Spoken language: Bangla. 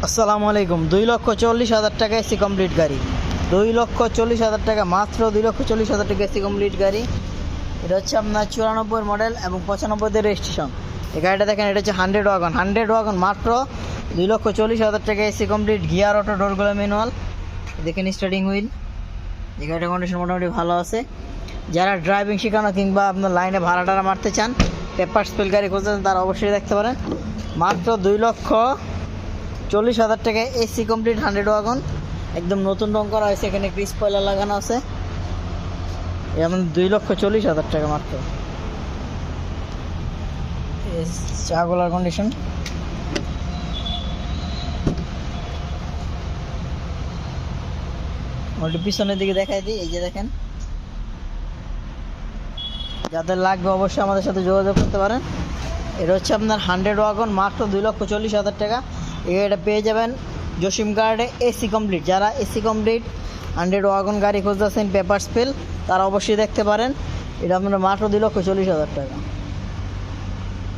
আসসালামু আলাইকুম। 2,40,000 টাকা এসি কমপ্লিট গাড়ি, 2,40,000 টাকা, মাত্র 2,40,000 টাকা এসি কমপ্লিট গাড়ি। এটা হচ্ছে আপনার 94 মডেল এবং 95 রেজিস্ট্রেশন। এই গাড়িটা দেখেন, এটা হচ্ছে 100 ওয়াগন, মাত্র 2,40,000 টাকা এসি কমপ্লিট, গিয়ার অটো, ডোরগুলো ম্যানুয়াল। দেখেন স্টার্টিং হুইল। এই গাড়িটার কন্ডিশন মোটামুটি ভালো আছে। যারা ড্রাইভিং শেখানো কিংবা আপনার লাইনে ভাড়া টাড়া মারতে চান, পেপার স্পেল গাড়ি খুঁজছেন, তারা অবশ্যই দেখতে পারেন। মাত্র 2,40,000 টাকা এসি কমপ্লিট 100 ওয়াগন, একদম নতুন রং করা হয়েছে। এখানে একটি স্পয়লার লাগানো আছে। এমন 2,40,000 টাকা মাত্র। চাগুলার কন্ডিশন। ওটা পিছনের দিকে দেখাই দিই। এই যে দেখেন, যাদের লাগবে অবশ্যই আমাদের সাথে যোগাযোগ করতে পারেন। এটা হচ্ছে আপনার 100 ওয়াগন, মাত্র 2,40,000 টাকা। এটা পেয়ে যাবেন জসিম গার্ডে এসি কমপ্লিট। যারা এসি কমপ্লিট 100 ওয়াগন গাড়ি খুঁজতেছেন পেপার স্পেল, তারা অবশ্যই দেখতে পারেন। এটা আপনার মাত্র 2,40,000 টাকা।